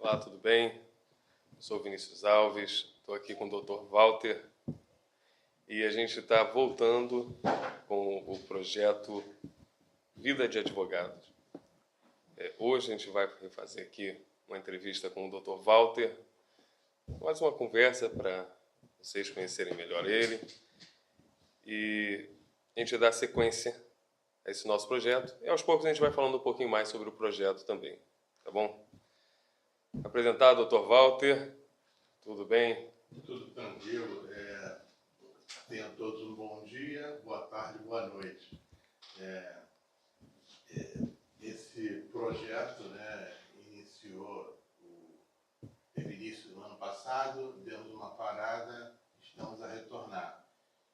Olá, tudo bem? Eu sou Vinícius Alves, estou aqui com o Dr. Walter e a gente está voltando com o projeto Vida de Advogados. Hoje a gente vai fazer aqui uma entrevista com o Dr. Walter, mais uma conversa para vocês conhecerem melhor ele e a gente dá sequência a esse nosso projeto e aos poucos a gente vai falando um pouquinho mais sobre o projeto também, tá bom? Apresentado, Dr. Walter, tudo bem? Tudo tranquilo. Tenham todos um bom dia, boa tarde, boa noite. Esse projeto, teve início no ano passado, demos uma parada, estamos a retornar.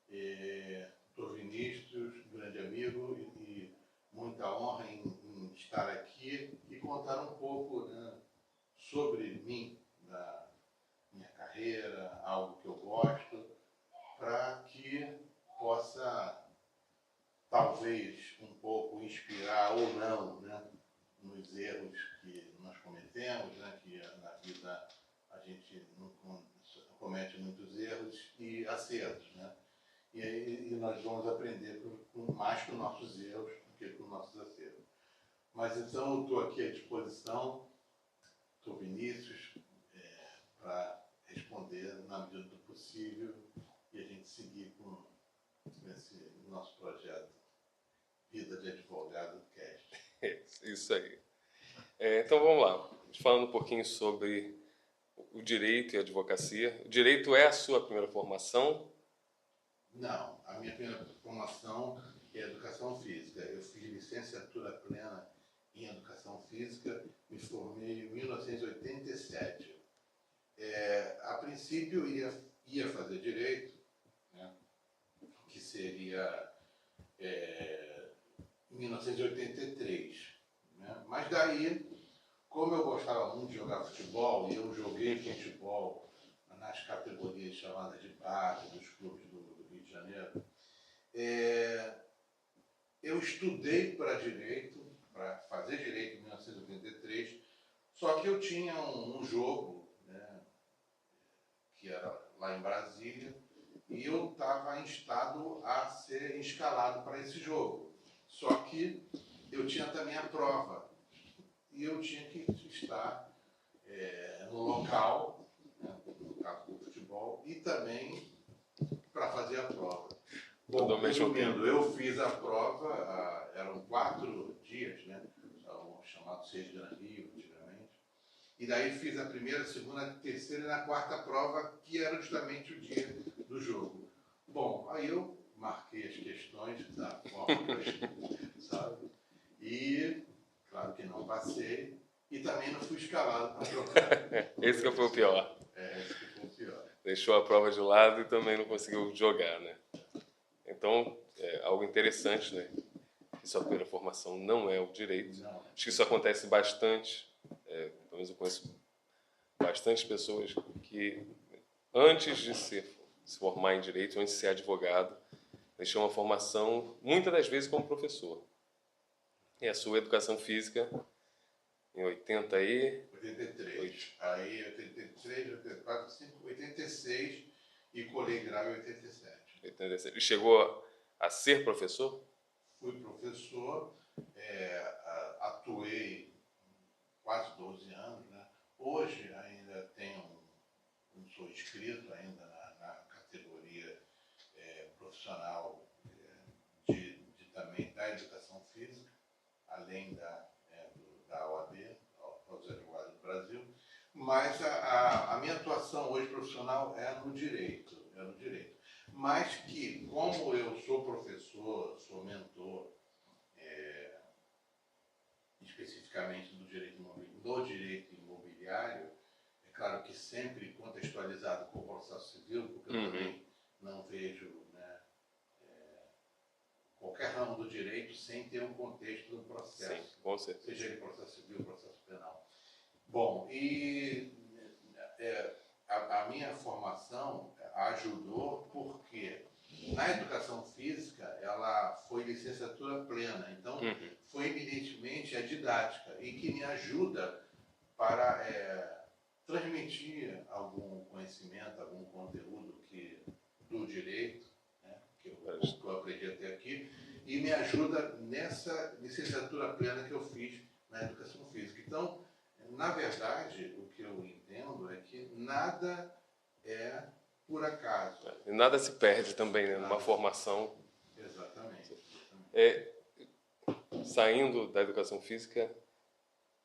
Dr. Vinícius, grande amigo, e muita honra em estar aqui e contar um pouco, sobre mim, da minha carreira, algo que eu gosto, para que possa, talvez, um pouco inspirar ou não, nos erros que nós cometemos, que na vida a gente não comete muitos erros e acertos, E nós vamos aprender mais com nossos erros do que com nossos acertos. Mas então eu estou aqui à disposição, estou Vinícius, para responder na medida do possível e a gente seguir com esse nosso projeto Vida de Advogado Cast. Isso aí. Então vamos lá, falando um pouquinho sobre o direito e a advocacia. O direito é a sua primeira formação? Não, a minha primeira formação é educação física. Eu fiz licenciatura plena em educação física, me formei em 1987. A princípio eu ia fazer direito, que seria em 1983. Mas daí, como eu gostava muito de jogar futebol, e eu joguei futebol nas categorias chamadas de base dos clubes do Rio de Janeiro, eu estudei para direito, para fazer direito em 1983, só que eu tinha um jogo, que era lá em Brasília, e eu estava instado a ser escalado para esse jogo. Só que eu tinha também a prova, e eu tinha que estar no local, no caso do futebol, e também para fazer a prova. Bom, resumindo, eu fiz a prova, eram 4 dias, chamado 6 de Rio, antigamente. E daí fiz a primeira, segunda, terceira e na quarta prova, que era justamente o dia do jogo. Bom, aí eu marquei as questões da forma que sabe? E, claro que não passei, e também não fui escalado para trocar. Esse que foi o pior. Esse que foi o pior. Deixou a prova de lado e também não conseguiu jogar, Então, algo interessante, que sua primeira formação não é o direito. Não. Acho que isso acontece bastante. Pelo menos eu conheço bastante pessoas que, antes de se formar em direito, antes de ser advogado, deixou uma formação, muitas das vezes, como professor. E a sua educação física, em 83. Aí, 83, 84, 85, 86 e colei grau em 87. 87. E chegou a ser professor? Fui professor, atuei quase 12 anos, Hoje ainda não sou inscrito ainda na categoria profissional também da educação física, além da OAB, aos advogados do Brasil, mas a minha atuação hoje profissional é no direito, mas que, como eu sou professor, sou mentor, especificamente do direito imobiliário, é claro que sempre contextualizado com o processo civil, porque eu também não vejo qualquer ramo do direito sem ter um contexto do processo. Sim, com certeza. Seja ele processo civil ou processo penal. Bom, e a minha formação ajudou porque na educação física ela foi licenciatura plena, então foi eminentemente a didática e que me ajuda para transmitir algum conhecimento, algum conteúdo do direito, né, que eu aprendi até aqui, e me ajuda nessa licenciatura plena que eu fiz na educação física. Então, na verdade, o que eu entendo é que nada é por acaso. E nada se perde também, né, numa formação. Exatamente. Saindo da educação física,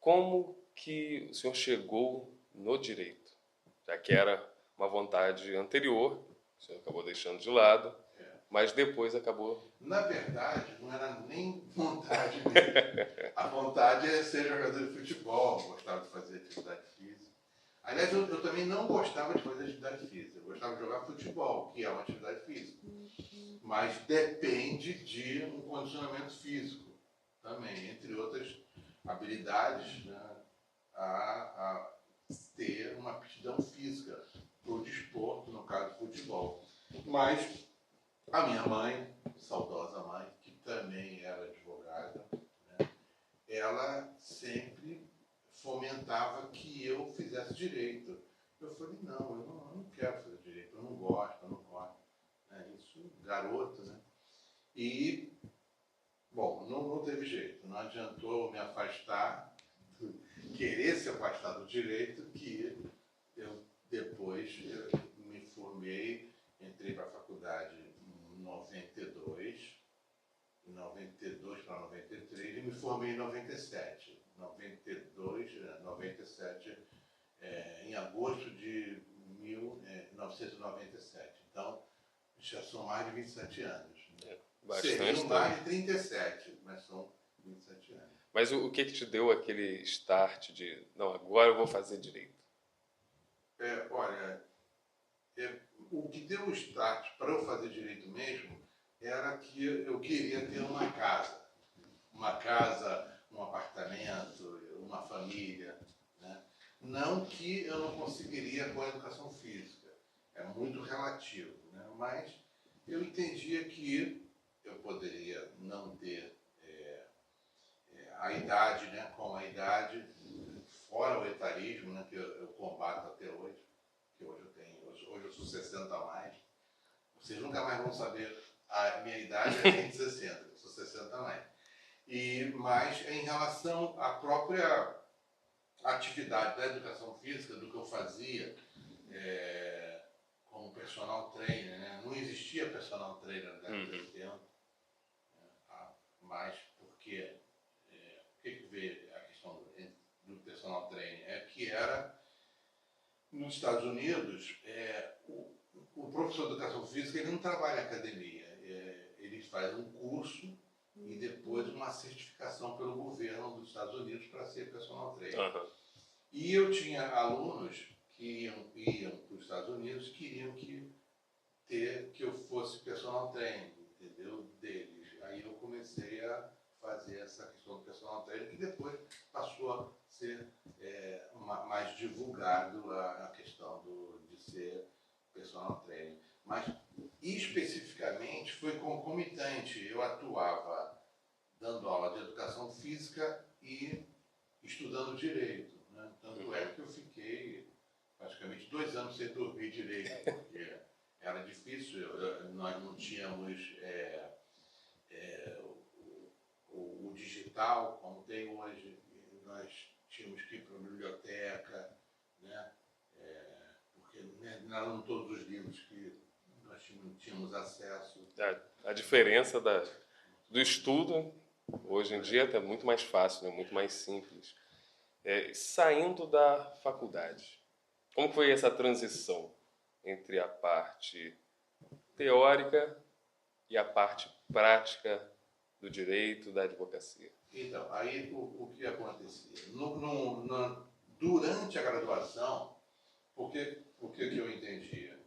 como que o senhor chegou no direito? Já que era uma vontade anterior, o senhor acabou deixando de lado, mas depois acabou... Na verdade, não era nem vontade mesmo. A vontade é ser jogador de futebol, gostava de fazer atividade física. Aliás, eu também não gostava de fazer atividade física. Eu gostava de jogar futebol, que é uma atividade física. Mas depende de um condicionamento físico também, entre outras habilidades, né, a ter uma aptidão física para o desporto, no caso do futebol. Mas a minha mãe, saudosa mãe, que também era advogada, né, ela sempre fomentava que eu fizesse direito. Eu falei, não, eu não quero fazer direito, eu não gosto. Isso, garoto, né? E, bom, não teve jeito, não adiantou me afastar, querer se afastar do direito, que eu depois me formei, entrei para a faculdade em 92 para 93 e me formei em 97. 97, em agosto de 1997. Então, já são mais de 27 anos. Né? Seriam mais de 37, mas são 27 anos. Mas o que te deu aquele start de, não, agora eu vou fazer direito? Olha, o que deu o start para eu fazer direito mesmo era que eu queria ter uma casa. Um apartamento, uma família. Né? Não que eu não conseguiria com a educação física. É muito relativo. Né? Mas eu entendia que eu poderia não ter a idade, né? Com a idade, fora o etarismo, né? Que eu combato até hoje, que hoje eu sou 60 a mais. Vocês nunca mais vão saber a minha idade, é 160, eu sou 60 a mais. Mas em relação à própria atividade da educação física, do que eu fazia como personal trainer, né? Não existia personal trainer naquele tempo, mas porque o que veio a questão do personal trainer? É que era, nos Estados Unidos, o professor de educação física ele não trabalha em academia, ele faz um curso e depois uma certificação pelo governo dos Estados Unidos para ser personal trainer. E eu tinha alunos que iam para os Estados Unidos, queriam que eu fosse personal trainer, entendeu? Deles. Aí eu comecei a fazer essa questão do personal trainer, que depois passou a ser mais divulgado a questão de ser personal trainer. Mas, especificamente, foi concomitante. Eu atuava dando aula de educação física e estudando direito. Né? Tanto é que eu fiquei praticamente 2 anos sem dormir direito, porque era difícil, nós não tínhamos o digital como tem hoje, nós tínhamos que ir para a biblioteca, né? Porque não eram todos os livros que nós tínhamos acesso. A diferença do estudo, hoje em dia, é muito mais fácil, né? Muito mais simples. Saindo da faculdade, como foi essa transição entre a parte teórica e a parte prática do direito, da advocacia? Então, aí o que acontecia? Durante a graduação, o que eu entendia?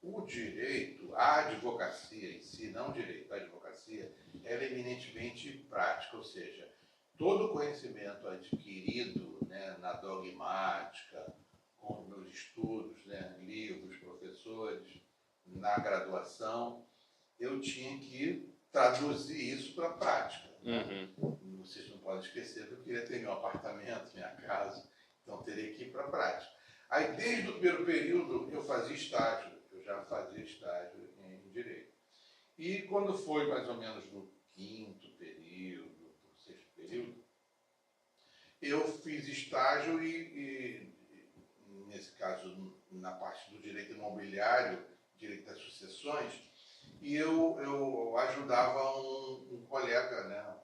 O direito, a advocacia em si, não o direito, a advocacia, ela é eminentemente prática, ou seja, todo o conhecimento adquirido, né, na dogmática, com os meus estudos, né, livros, professores, na graduação, eu tinha que traduzir isso para a prática. Né? Vocês não podem esquecer que eu queria ter meu apartamento, minha casa. Então terei que ir para a prática. Aí desde o primeiro período eu fazia estágio, eu já fazia estágio em Direito. E quando foi mais ou menos no quinto período, sexto período, eu fiz estágio e nesse caso, na parte do direito imobiliário, direito das sucessões, e eu ajudava um colega, né,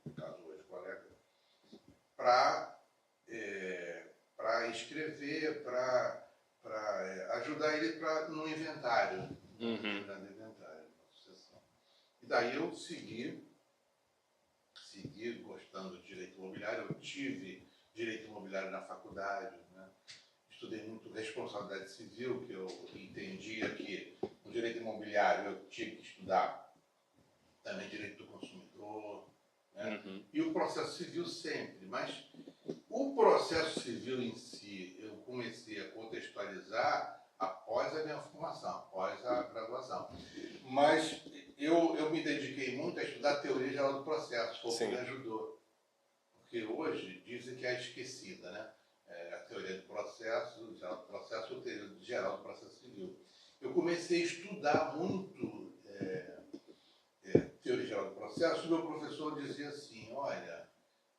no caso hoje colega, para escrever, para ajudar ele no inventário, no inventário, na sucessão. E daí eu segui gostando de direito imobiliário. Eu tive direito imobiliário na faculdade, né? Estudei muito responsabilidade civil, que eu entendia que no direito imobiliário eu tinha que estudar também direito do consumidor, né? E o processo civil sempre, mas o processo civil em si eu comecei a contextualizar após a minha formação, após a graduação. Mas eu me dediquei muito a estudar a teoria geral do processo, foi o que me ajudou. Porque hoje dizem que é esquecida, né? A teoria do processo, geral do processo, ou teoria geral do processo civil. Eu comecei a estudar muito teoria geral do processo, e meu professor dizia assim, olha,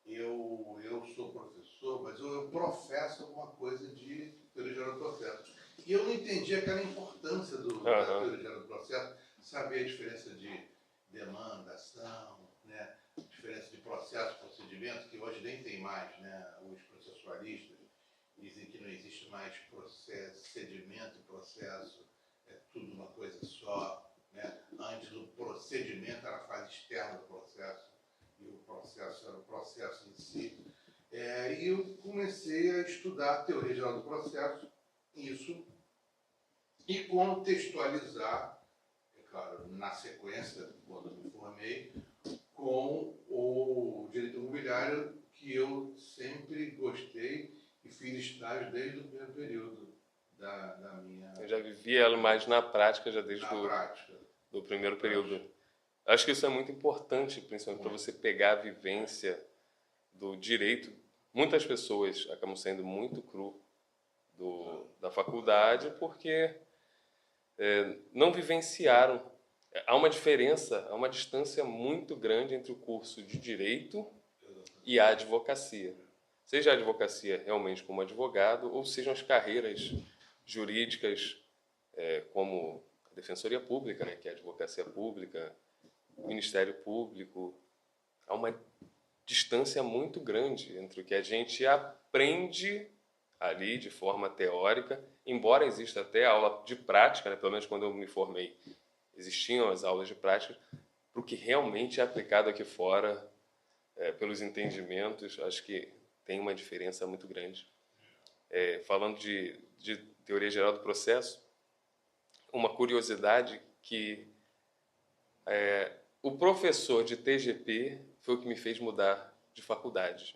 eu sou professor, mas eu professo alguma coisa de teoria geral do processo. E eu não entendi aquela importância da teoria geral do processo, saber a diferença de demanda, ação, né? Diferença de processo, procedimento, que hoje nem tem mais, né? Os processualistas dizem que não existe mais procedimento e processo, é tudo uma coisa só, né? Antes o procedimento era a fase externa do processo, e o processo era o processo em si. E eu comecei a estudar a teoria geral do processo, isso, e contextualizar, é claro, na sequência, quando me formei, com o direito imobiliário, que eu sempre gostei e fiz estágio desde o primeiro período da minha... Eu já vivi ela mais na prática, já desde do primeiro período. Acho que isso é muito importante, principalmente para você pegar a vivência do direito. Muitas pessoas acabam sendo muito cru da faculdade porque não vivenciaram. Há uma diferença, há uma distância muito grande entre o curso de Direito e a advocacia. Seja a advocacia realmente como advogado, ou sejam as carreiras jurídicas como a Defensoria Pública, né, que é a advocacia pública, o Ministério Público. Há uma distância muito grande entre o que a gente aprende ali de forma teórica, embora exista até aula de prática, né, pelo menos quando eu me formei, existiam as aulas de prática, para o que realmente é aplicado aqui fora, pelos entendimentos, acho que tem uma diferença muito grande. Falando de teoria geral do processo, uma curiosidade que o professor de TGP foi o que me fez mudar de faculdade,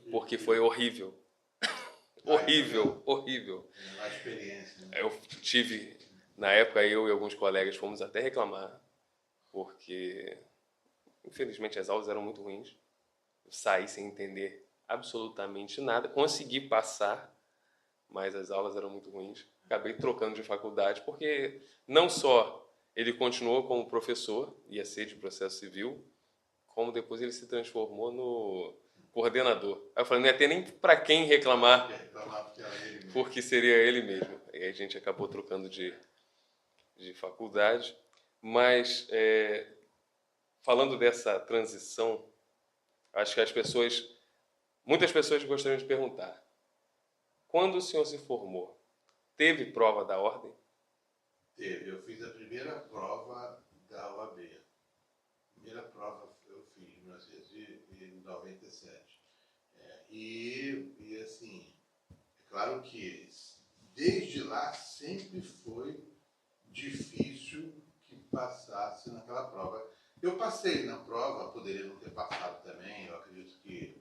porque foi horrível. Horrível. A experiência, né? Eu tive, na época, eu e alguns colegas fomos até reclamar, porque, infelizmente, as aulas eram muito ruins. Eu saí sem entender absolutamente nada. Consegui passar, mas as aulas eram muito ruins. Acabei trocando de faculdade, porque não só ele continuou como professor, ia ser de processo civil, como depois ele se transformou no coordenador. Aí eu falei, não ia ter nem para quem reclamar, porque seria ele mesmo. E aí a gente acabou trocando de faculdade. Mas, falando dessa transição, acho que muitas pessoas gostariam de perguntar, quando o senhor se formou, teve prova da ordem? Teve. Eu fiz a primeira prova da OAB. A primeira prova eu fiz em 1997. E assim, é claro que desde lá sempre foi difícil que passasse naquela prova. Eu passei na prova, poderia não ter passado também, eu acredito que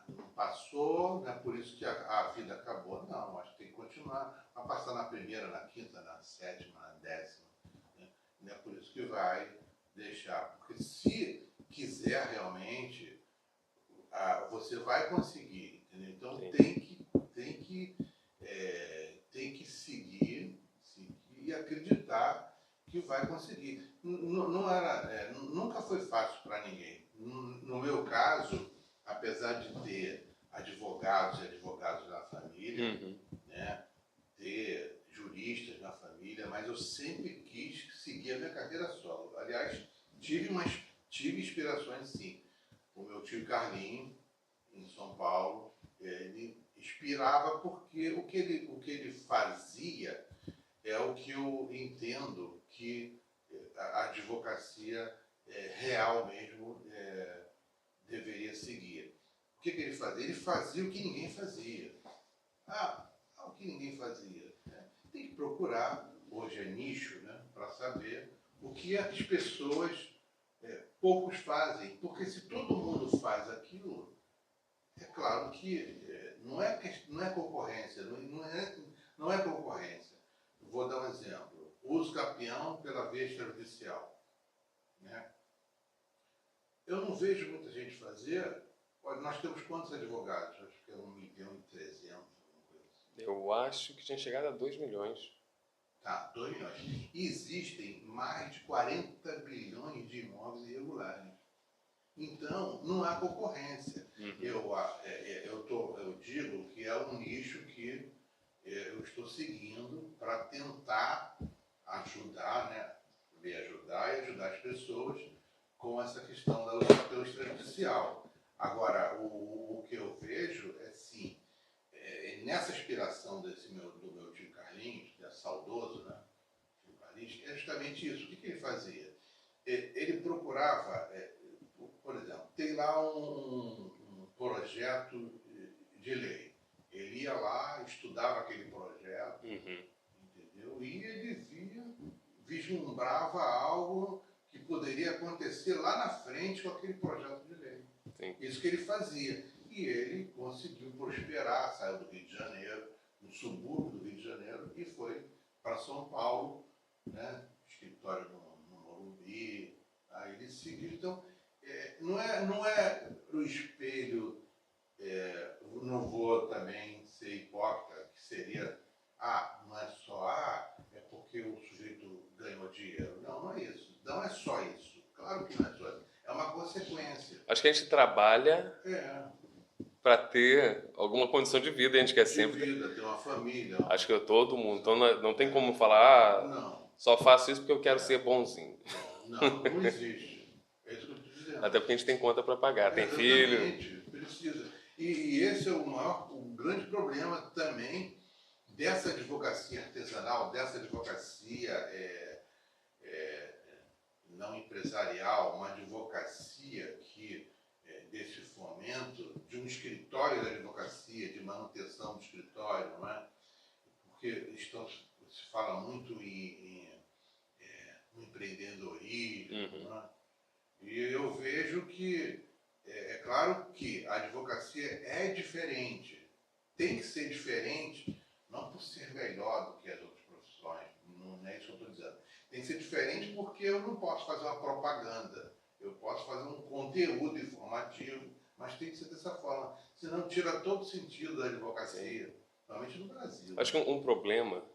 não passou, não é por isso que a vida acabou. Não, acho que tem que continuar a passar na primeira, na quinta, na sétima, na décima. Né? Não é por isso que vai deixar. Porque se quiser realmente, você vai conseguir. Entendeu? Então, vai conseguir. Nunca foi fácil para ninguém. No meu caso, apesar de ter advogados e advogados na família, né, ter juristas na família, mas eu sempre quis seguir a minha carreira solo. Aliás, tive inspirações, sim. O meu tio Carlinho, em São Paulo, ele inspirava porque o que ele fazia é o que eu entendo que a advocacia real mesmo deveria seguir. O que ele fazia? Ele fazia o que ninguém fazia. O que ninguém fazia. Né? Tem que procurar, hoje é nicho, né, para saber o que as pessoas, poucos fazem. Porque se todo mundo faz aquilo, é claro que não é concorrência, não é concorrência. Vou dar um exemplo. Uso capião pela via extrajudicial. Né? Eu não vejo muita gente fazer. Olha, nós temos quantos advogados? Acho que é 1.300.000, alguma coisa assim. Eu acho que tinha chegado a 2 milhões. Tá, 2 milhões. Existem mais de 40 bilhões de imóveis irregulares. Então, não há concorrência. Eu digo que é um nicho que eu estou seguindo para tentar ajudar, né? Me ajudar e ajudar as pessoas com essa questão da luta pelo extrajudicial. Agora, o que eu vejo é sim, nessa inspiração do meu tio Carlinhos, que é saudoso, né? Tio Carlinhos, é justamente isso. O que ele fazia? Ele procurava, por exemplo, tem lá um projeto de lei. Ele ia lá, estudava aquele projeto, entendeu? E ele vislumbrava algo que poderia acontecer lá na frente com aquele projeto de lei. Sim. Isso que ele fazia. E ele conseguiu prosperar, saiu do Rio de Janeiro, no subúrbio do Rio de Janeiro, e foi para São Paulo, né? Escritório no Morumbi. Aí ele seguiu. Então, não é o espelho, não vou também ser hipócrita, que seria, não é só, é porque o sujeito ganhou dinheiro. Não é isso. Não é só isso. Claro que não é só isso. É uma consequência. Acho que a gente trabalha para ter alguma condição de vida, a gente quer sempre. De vida, ter uma família. Acho que todo mundo. Então não tem como falar, Não. só faço isso porque eu quero ser bonzinho. Não existe. É isso que eu estou dizendo. Até porque a gente tem conta para pagar, tem filho. Exatamente, precisa. E esse é o grande problema também dessa advocacia artesanal, dessa advocacia não empresarial, uma advocacia que desse fomento de um escritório de advocacia, de manutenção do escritório, não é? Porque se fala muito no empreendedorismo, não é? E eu vejo que é claro que a advocacia é diferente, tem que ser diferente, não por ser melhor do que as outras profissões, não é isso que eu estou dizendo. Tem que ser diferente porque eu não posso fazer uma propaganda, eu posso fazer um conteúdo informativo, mas tem que ser dessa forma, senão tira todo o sentido da advocacia, principalmente no Brasil. Acho que um problema,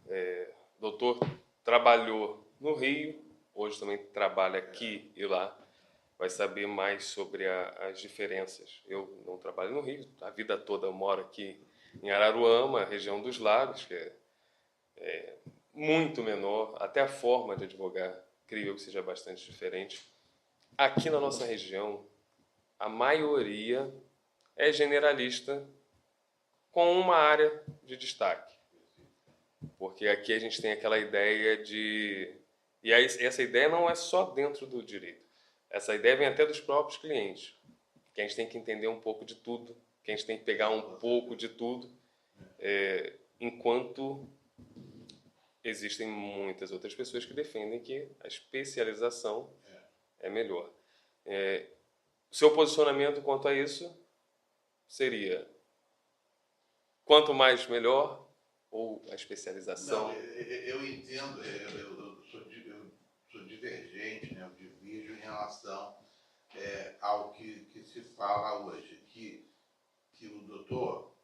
o doutor trabalhou no Rio, hoje também trabalha aqui e lá, vai saber mais sobre as diferenças. Eu não trabalho no Rio, a vida toda eu moro aqui em Araruama, região dos Lagos, que é muito menor, até a forma de advogar, creio eu que seja bastante diferente. Aqui na nossa região, a maioria é generalista com uma área de destaque. Porque aqui a gente tem aquela ideia de... E essa ideia não é só dentro do direito. Essa ideia vem até dos próprios clientes, que a gente tem que entender um pouco de tudo, que a gente tem que pegar um pouco de tudo, enquanto existem muitas outras pessoas que defendem que a especialização é melhor. O seu posicionamento quanto a isso seria quanto mais melhor ou a especialização? Não, eu entendo, eu sou divergente, né? Eu divido em relação ao que se fala hoje, que o doutor,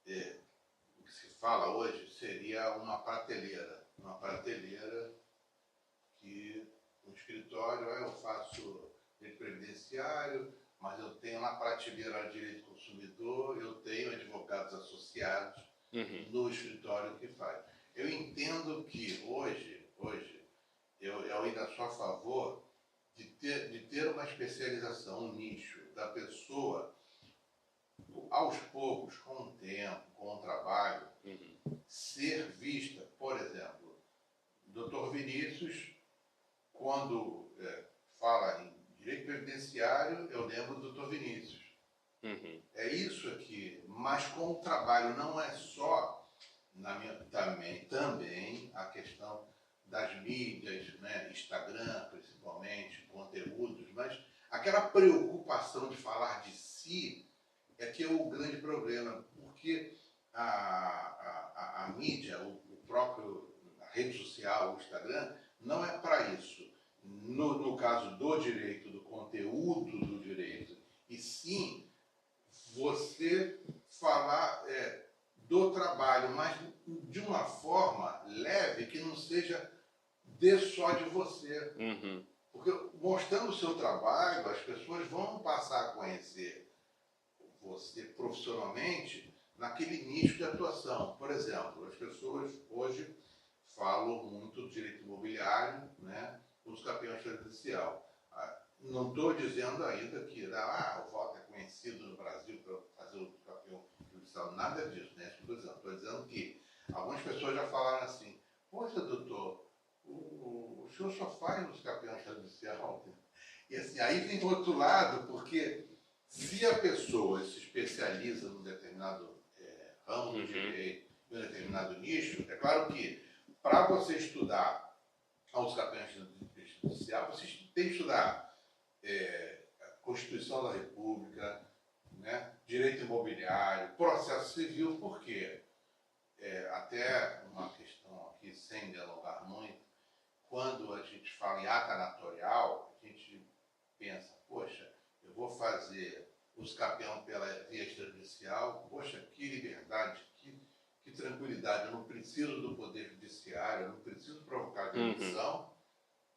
o que se fala hoje seria uma prateleira escritório, eu faço direito previdenciário, mas eu tenho na prateleira direito consumidor, eu tenho advogados associados no escritório que faz. Eu entendo que hoje eu ainda sou a favor de ter uma especialização, um nicho da pessoa, aos poucos, com o tempo, com o trabalho, ser vista. Por exemplo, Dr. Vinícius, quando fala em direito previdenciário, eu lembro do Dr. Vinícius. É isso aqui, mas com o trabalho não é só, também a questão das mídias, né, Instagram principalmente, conteúdos, mas aquela preocupação de falar de si é que é o grande problema, porque a mídia, a rede social, o Instagram, não é para isso. No caso do direito, do conteúdo do direito, e sim você falar do trabalho, mas de uma forma leve, que não seja só de você. Porque mostrando o seu trabalho, as pessoas vão passar a conhecer você profissionalmente naquele nicho de atuação. Por exemplo, as pessoas hoje falam muito do direito imobiliário, né, os campeões judicial. Não estou dizendo ainda que o voto é conhecido no Brasil para fazer o campeão judicial, nada disso, né? Estou dizendo que algumas pessoas já falaram assim: poxa, doutor, o senhor só faz os campeões judicial. E assim, aí vem o outro lado, porque se a pessoa se especializa num determinado ramo do direito, em um determinado nicho, é claro que para você estudar aos campeões judicial, você tem que estudar a Constituição da República, né, direito imobiliário, processo civil. Por quê? Até uma questão aqui, sem dialogar muito, quando a gente fala em ata notarial, a gente pensa, poxa, eu vou fazer os campeão pela via extrajudicial, poxa, que liberdade, que tranquilidade, eu não preciso do poder judiciário, eu não preciso provocar demissão,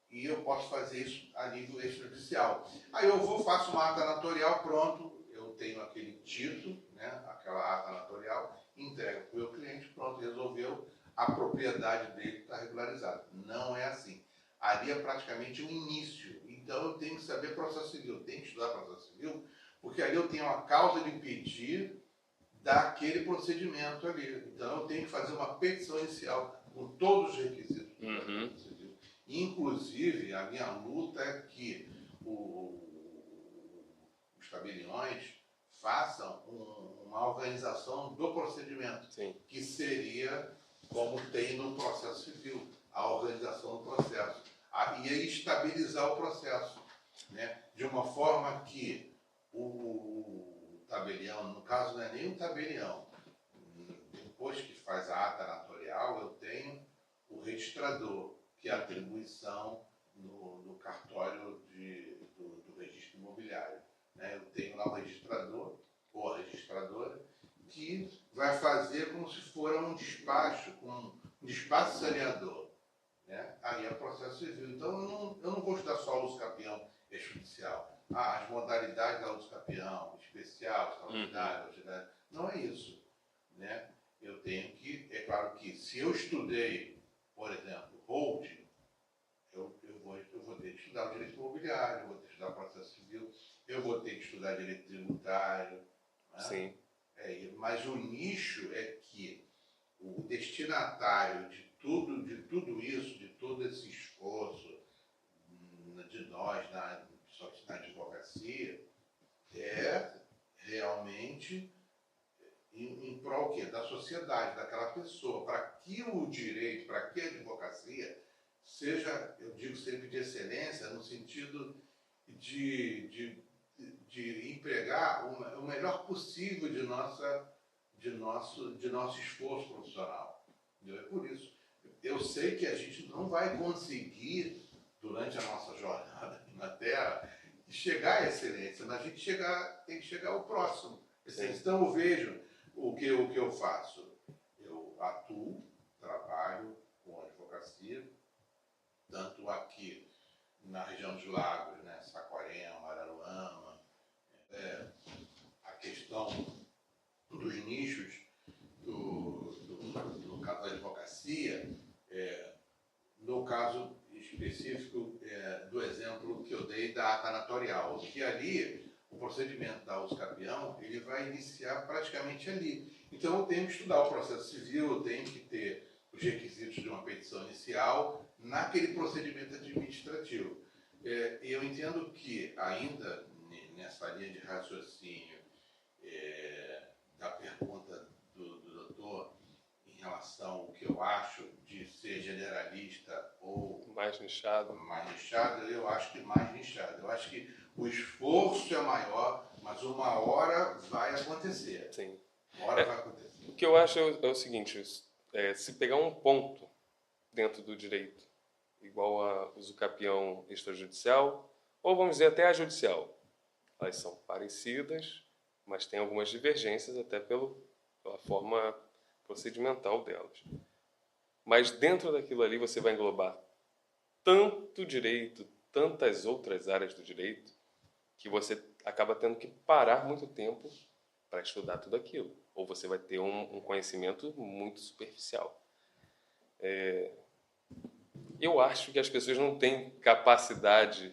e eu posso fazer isso a nível extrajudicial. Aí eu faço uma ata notarial, pronto, eu tenho aquele título, né, aquela ata notarial, entrego para o meu cliente, pronto, resolveu, a propriedade dele está regularizada. Não é assim. Ali é praticamente o início. Então eu tenho que saber processo civil, eu tenho que estudar processo civil, porque ali eu tenho a causa de pedir daquele procedimento ali. Então eu tenho que fazer uma petição inicial com todos os requisitos do processo civil. Inclusive, a minha luta é que os tabeliões façam uma organização do procedimento, que seria como tem no processo civil, a organização do processo. E aí estabilizar o processo, né? De uma forma que o tabelião, no caso não é nem o tabelião, depois que faz a ata notarial, eu tenho o registrador, que é a atribuição no cartório do registro imobiliário, né? Eu tenho lá o registrador ou a registradora que vai fazer como se for um despacho, um despacho saneador, né? Aí é processo civil. Então eu não vou estudar só a luz campeão extrajudicial. As modalidades da luz campeão, especial, extraordinário, ordinário. Não é isso, né? Eu tenho que, é claro que se eu estudei, por exemplo, holding, eu vou ter que estudar o direito imobiliário, eu vou ter que estudar o processo civil, eu vou ter que estudar direito tributário. Né? Sim. Mas o nicho é que o destinatário de tudo isso, de todo esse esforço de nós na advocacia, é realmente em prol quê? Da sociedade, daquela pessoa, para que o direito, para que a advocacia seja, eu digo sempre, de excelência, no sentido de empregar o melhor possível de nosso esforço profissional. É por isso. Eu sei que a gente não vai conseguir, durante a nossa jornada aqui na Terra, chegar à excelência, mas a gente tem que chegar ao próximo. Então eu vejo o que eu faço. Eu atuo, trabalho com a advocacia, tanto aqui na região dos lagos, né? Saquarema, Araruama, a questão dos nichos no caso da advocacia, no caso específico do exemplo que eu dei da ata notarial, que ali o procedimento da uso capião ele vai iniciar praticamente ali. Então eu tenho que estudar o processo civil, eu tenho que ter os requisitos de uma petição inicial naquele procedimento administrativo. E eu entendo que ainda nessa linha de raciocínio da pergunta do doutor em relação ao que eu acho de ser generalista ou mais nichado, eu acho que mais nichado. Eu acho que o esforço é maior, mas uma hora vai acontecer. Sim. Uma hora vai acontecer. O que eu acho é o seguinte, se pegar um ponto dentro do direito, igual a uso capião extrajudicial, ou vamos dizer até a judicial, elas são parecidas, mas tem algumas divergências até pela forma procedimental delas. Mas dentro daquilo ali você vai englobar tanto direito, tantas outras áreas do direito, que você acaba tendo que parar muito tempo para estudar tudo aquilo. Ou você vai ter um conhecimento muito superficial. Eu acho que as pessoas não têm capacidade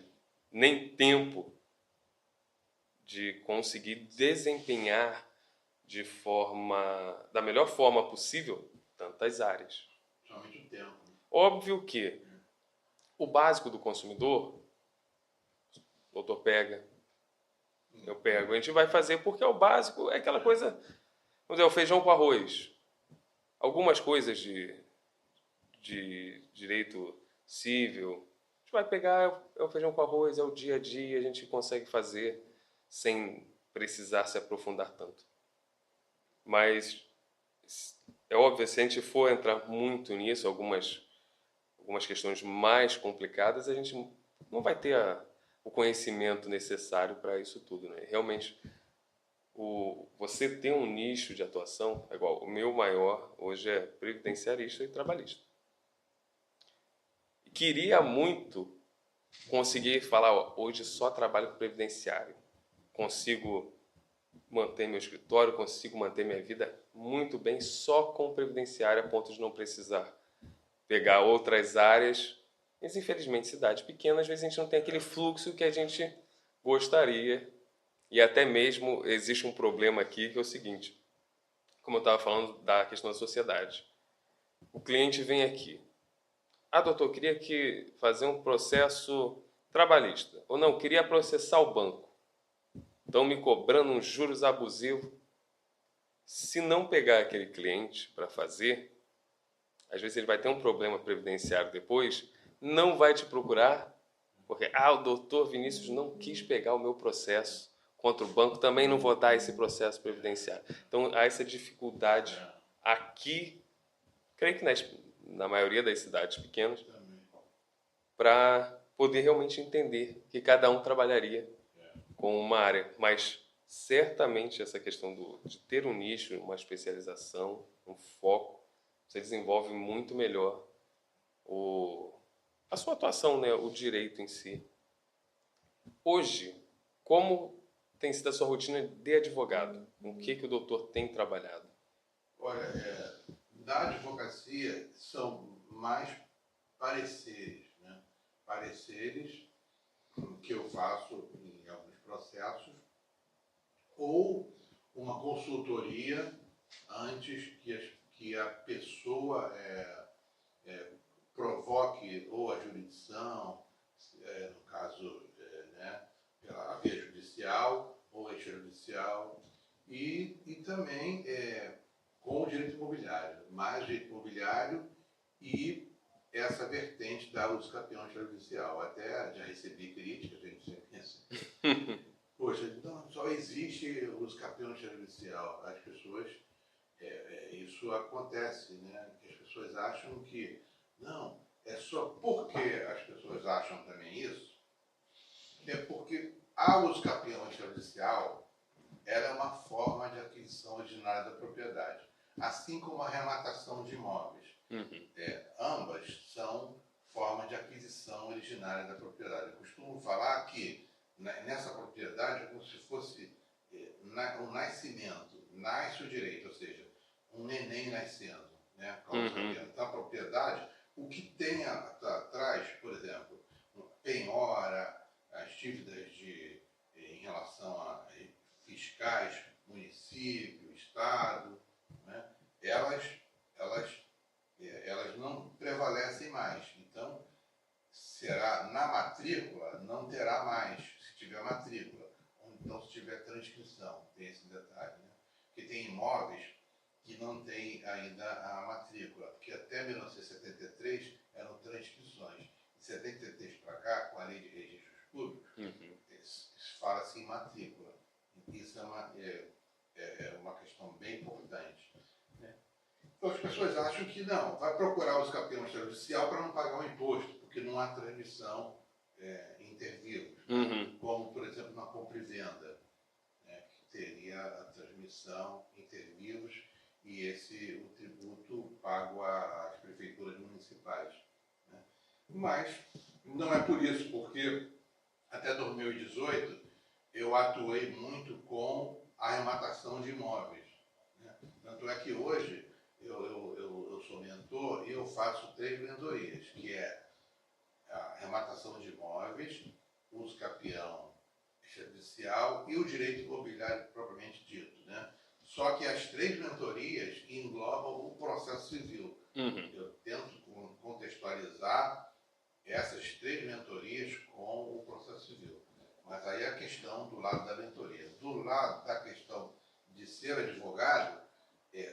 nem tempo de conseguir desempenhar da melhor forma possível tantas áreas. Somente o tempo. Óbvio que o básico do consumidor, o doutor pega, eu pego, a gente vai fazer porque é o básico, é aquela coisa, vamos dizer, o feijão com arroz. Algumas coisas de direito civil, a gente vai pegar, é o feijão com arroz, é o dia a dia, a gente consegue fazer sem precisar se aprofundar tanto. Mas é óbvio, se a gente for entrar muito nisso, algumas questões mais complicadas, a gente não vai ter o conhecimento necessário para isso tudo, né? Realmente, você ter um nicho de atuação, é igual, o meu maior hoje é previdenciarista e trabalhista. Queria muito conseguir falar, hoje só trabalho com previdenciário. Consigo manter meu escritório, consigo manter minha vida muito bem só com previdenciário, a ponto de não precisar pegar outras áreas. Mas, infelizmente, cidades pequenas, às vezes a gente não tem aquele fluxo que a gente gostaria. E até mesmo existe um problema aqui, que é o seguinte, como eu estava falando da questão da sociedade. O cliente vem aqui. Doutor, queria fazer um processo trabalhista. Ou não, queria processar o banco. Estão me cobrando uns juros abusivos. Se não pegar aquele cliente para fazer, às vezes ele vai ter um problema previdenciário depois, não vai te procurar, porque, o doutor Vinícius não quis pegar o meu processo contra o banco, também não vou dar esse processo previdenciário. Então, há essa dificuldade aqui, creio que na maioria das cidades pequenas, para poder realmente entender que cada um trabalharia com uma área. Mas, certamente, essa questão de ter um nicho, uma especialização, um foco, você desenvolve muito melhor a sua atuação, né? O direito em si. Hoje, como tem sido a sua rotina de advogado? Com o que o doutor tem trabalhado? Olha, da advocacia são mais pareceres, né? Pareceres que eu faço em alguns processos ou uma consultoria antes que a pessoa provoque ou a jurisdição, no caso, pela via judicial ou extrajudicial, e também com o direito imobiliário, mais direito imobiliário e essa vertente da uso capião extrajudicial. Até já recebi críticas, a gente sempre pensa. Poxa, não, só existe o uso capião extrajudicial. As pessoas, isso acontece, né? Que as pessoas acham que, não, é só porque as pessoas acham também isso, é porque a uso capião extrajudicial era uma forma de aquisição ordinária da propriedade, assim como a rematação de imóveis. Ambas são forma de aquisição originária da propriedade. Eu costumo falar que nessa propriedade é como se fosse o nascimento, nasce o direito, ou seja, um neném nascendo, né? Então, a propriedade, o que tem atrás, por exemplo, penhora, as dívidas em relação a fiscais, município, Estado, né? Elas não prevalecem mais. Então, será na matrícula, não terá mais, se tiver matrícula, ou então se tiver transcrição, tem esse detalhe, né? Porque tem imóveis que não tem ainda a matrícula, porque até 1973 eram transcrições. De 73 para cá, com a lei de registros públicos, fala-se em matrícula. Isso é uma questão bem importante, né? Então as pessoas acham que não, vai procurar os campeões judicial para não pagar o imposto, porque não há transmissão inter vivos, como, por exemplo, na compra e venda, né, que teria a transmissão inter vivos e o tributo pago às prefeituras municipais, né? Mas não é por isso, porque até 2018 eu atuei muito com a arrematação de imóveis, né? Tanto é que hoje eu sou mentor e eu faço 3 mentorias, que é a arrematação de imóveis, uso capião extrajudicial e o direito imobiliário propriamente dito, né? Só que as 3 mentorias englobam o processo civil. Eu tento contextualizar essas 3 mentorias com o processo civil. Mas aí a questão do lado da mentoria. Do lado da questão de ser advogado,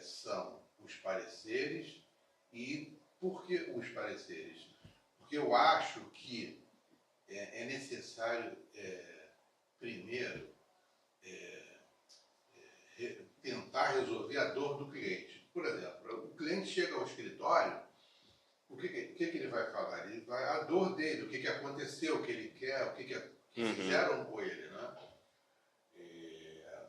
são os pareceres. E por que os pareceres? Porque eu acho que é necessário, primeiro, tentar resolver a dor do cliente. Por exemplo, o cliente chega ao escritório, o que ele vai falar? Ele vai a dor dele, o que aconteceu, o que ele quer, o que fizeram com ele, né?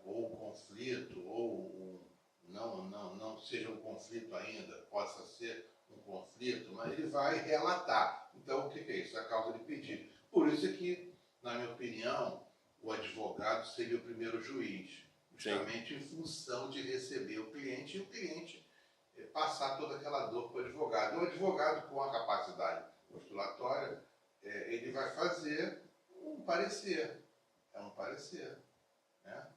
Ou um conflito, ou não seja um conflito ainda, possa ser um conflito, mas ele vai relatar. Então, o que é isso? A causa de pedido. Por isso é que, na minha opinião, o advogado seria o primeiro juiz, justamente em função de receber o cliente e o cliente passar toda aquela dor para o advogado. O advogado, com a capacidade postulatória, ele vai fazer um parecer. É um parecer, né?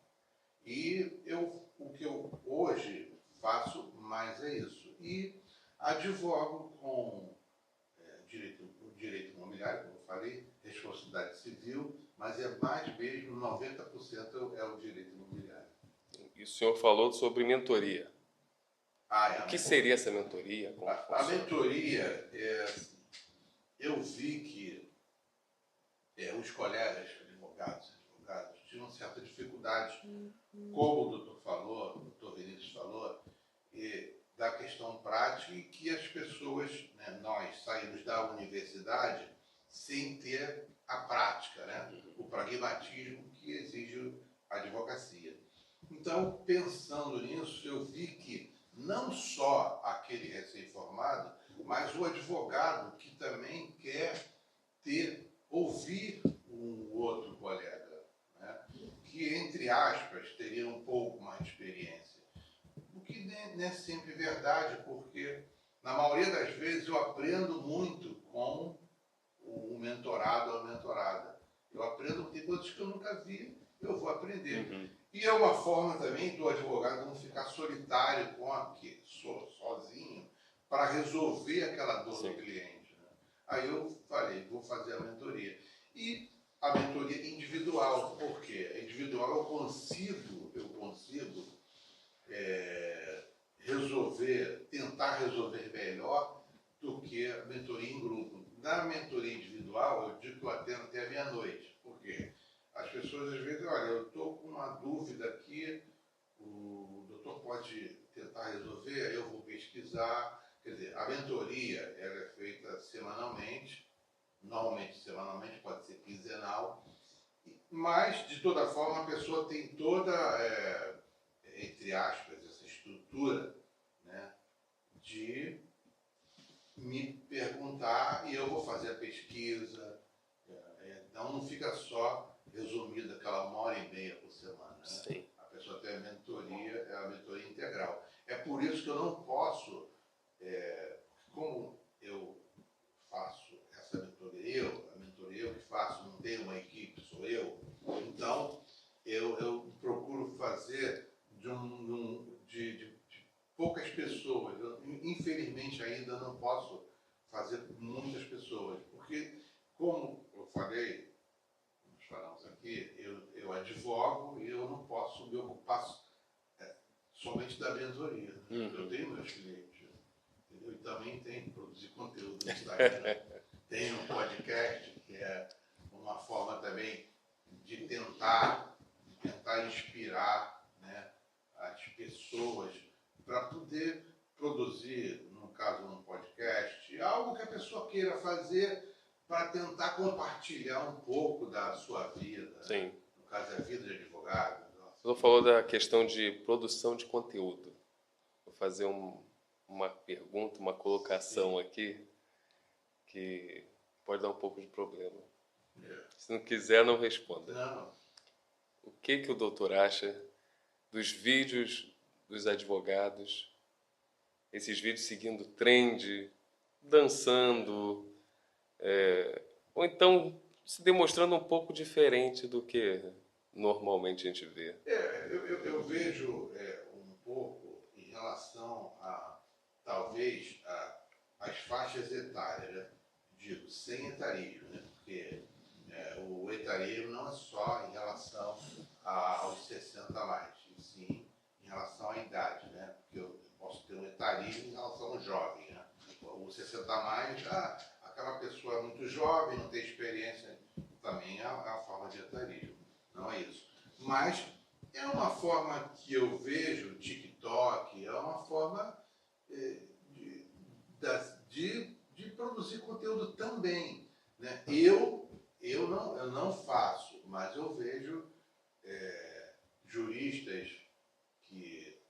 E o que eu hoje faço mais é isso. E advogo com direito imobiliário, como eu falei, responsabilidade civil, mas é mais mesmo, 90% é o direito imobiliário. E o senhor falou sobre mentoria. O que seria essa mentoria? A mentoria, eu vi que os colegas advogados tinham certa dificuldade, como o doutor falou, o doutor Vinícius falou, da questão prática, e que as pessoas, né, nós saímos da universidade sem ter a prática, né, o pragmatismo que exige a advocacia. Então, pensando nisso, eu vi que não só aquele recém-formado, mas o advogado que também quer ouvir um outro colega, né, que, entre aspas, teria um pouco mais de experiência. O que não é sempre verdade, porque, na maioria das vezes, eu aprendo muito com o mentorado ou a mentorada. Eu aprendo, tem coisas que eu nunca vi, eu vou aprender. E é uma forma também do advogado não ficar solitário sozinho, para resolver aquela dor do cliente, né? Aí eu falei, vou fazer a mentoria. E a mentoria individual, por quê? Individual eu consigo tentar resolver melhor do que a mentoria em grupo. Na mentoria individual, eu digo que eu atendo até a meia-noite. Por quê? As pessoas às vezes, olha, eu estou com uma dúvida aqui, o doutor pode tentar resolver, eu vou pesquisar. Quer dizer, a mentoria ela é feita semanalmente, normalmente semanalmente, pode ser quinzenal, mas, de toda forma, a pessoa tem toda, entre aspas, essa estrutura, né, de me perguntar e eu vou por isso que eu não posso, como eu faço essa mentoria, a mentoria eu que faço, não tenho uma equipe, sou eu, então eu procuro fazer de poucas pessoas. Infelizmente ainda não posso fazer com muitas pessoas, porque, como eu falei, nós falamos aqui, eu advogo e eu não posso me ocupar somente da mentoria. Eu tenho meus clientes, entendeu? E também tenho que produzir conteúdo no Instagram. Tenho um podcast, que é uma forma também de tentar inspirar, né, as pessoas para poder produzir, no caso, um podcast, algo que a pessoa queira fazer para tentar compartilhar um pouco da sua vida. Sim. No caso, é a vida de advogado. Você falou da questão de produção de conteúdo. Vou fazer uma pergunta, uma colocação aqui que pode dar um pouco de problema. Se não quiser, não responda. Não. O que o doutor acha dos vídeos dos advogados, esses vídeos seguindo trend, dançando, ou então se demonstrando um pouco diferente do que normalmente a gente vê? Eu vejo um pouco em relação a, talvez, as faixas etárias, né? Digo, sem etarismo, né? Porque o etarismo não é só em relação aos 60 a mais, e sim em relação à idade, né? Porque eu posso ter um etarismo em relação ao jovem, né? O 60 a mais, aquela pessoa é muito jovem, não tem experiência, também é a forma de etarismo, não é isso. Mas é uma forma que eu vejo, o TikTok, é uma forma de produzir conteúdo também, né? Eu não faço, mas eu vejo juristas que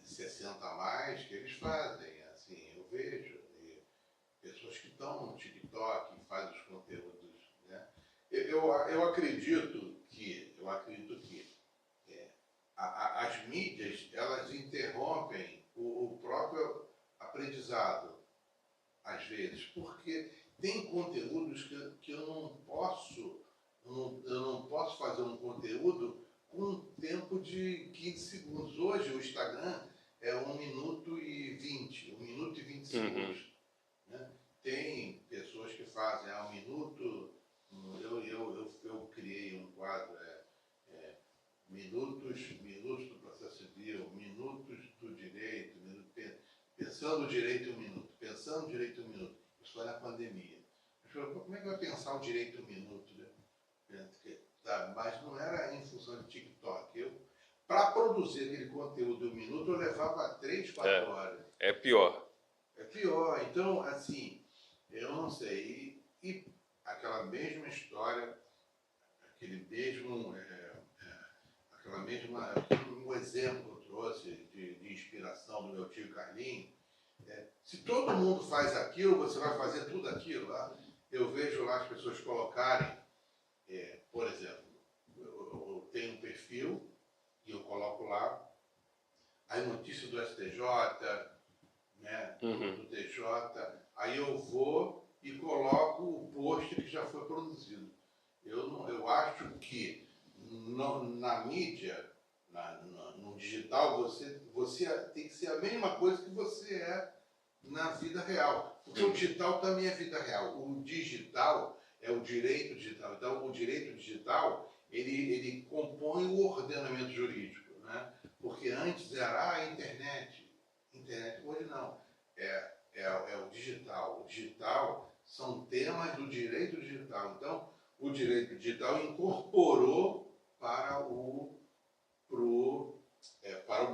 60 a mais, que eles fazem, assim, eu vejo, pessoas que estão no TikTok e fazem os conteúdos, né? Eu acredito que as mídias, elas interrompem o próprio aprendizado, às vezes, porque tem conteúdos que eu não posso fazer um conteúdo com um tempo de 15 segundos. Hoje o Instagram é 1 minuto e 20, 1 minuto e 20 segundos. Né? Tem pessoas que fazem 1 minuto, eu criei um quadro, minutos do processo civil, minutos do direito, pensando o direito em 1 minuto, pensando o direito em 1 minuto. Isso foi na pandemia. Eu falei, como é que vai pensar o direito em 1 minuto? Né? Mas não era em função de TikTok. Para produzir aquele conteúdo em 1 minuto, eu levava 3, 4 horas. É pior. É pior. Então, assim, eu não sei. E aquela mesma história, um exemplo que eu trouxe de inspiração do meu tio Carlinhos, se todo mundo faz aquilo, você vai fazer tudo aquilo. Lá. Eu vejo lá as pessoas colocarem, por exemplo, eu tenho um perfil e eu coloco lá as notícias do STJ, né, do TJ, aí eu vou e coloco o post que já foi produzido. Eu acho que na mídia, no digital, você tem que ser a mesma coisa que você é na vida real. Porque o digital também é vida real. O digital é o direito digital. Então, o direito digital, ele compõe o ordenamento jurídico, né? Porque antes era a internet. Hoje não. É o digital. O digital são temas do direito digital. Então, o direito digital incorporou para o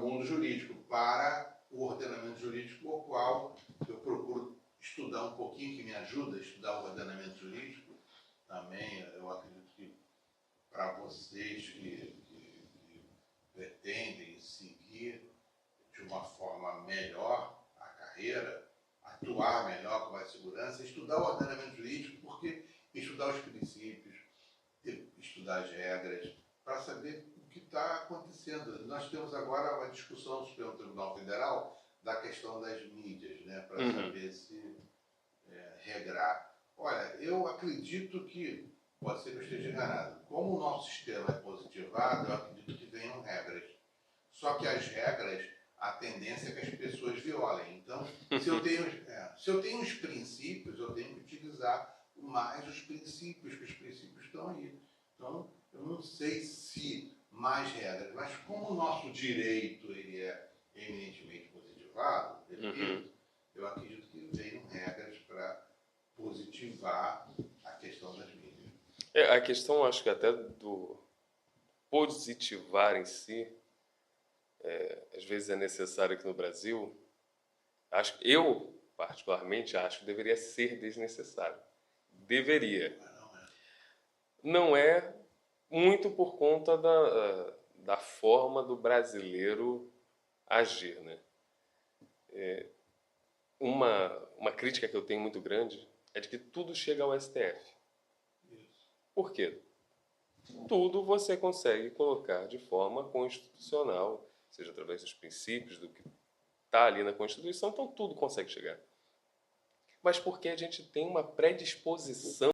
mundo jurídico, para o ordenamento jurídico, o qual eu procuro estudar um pouquinho, que me ajuda a estudar o ordenamento jurídico. Também eu acredito que para vocês que pretendem seguir de uma forma melhor a carreira, atuar melhor com mais segurança, estudar o ordenamento jurídico, porque estudar os princípios, estudar as regras, para saber o que está acontecendo. Nós temos agora uma discussão no Supremo Tribunal Federal da questão das mídias, né, para saber se regrar. Olha, eu acredito que, pode ser que eu esteja enganado, como o nosso sistema é positivado, eu acredito que venham regras. Só que as regras, a tendência é que as pessoas violem. Então, se eu tenho os princípios, eu tenho que utilizar mais os princípios, que os princípios estão aí. Então, eu não sei se mais regras, mas como o nosso direito ele é eminentemente positivado, eu acredito que venham regras para positivar a questão das mídias. A questão, acho que até do positivar em si, às vezes é necessário aqui no Brasil. Eu, particularmente, acho que deveria ser desnecessário. Deveria. Não é muito por conta da forma do brasileiro agir, né? Uma crítica que eu tenho muito grande é de que tudo chega ao STF. Por quê? Tudo você consegue colocar de forma constitucional, seja através dos princípios, do que está ali na Constituição, então tudo consegue chegar. Mas porque a gente tem uma predisposição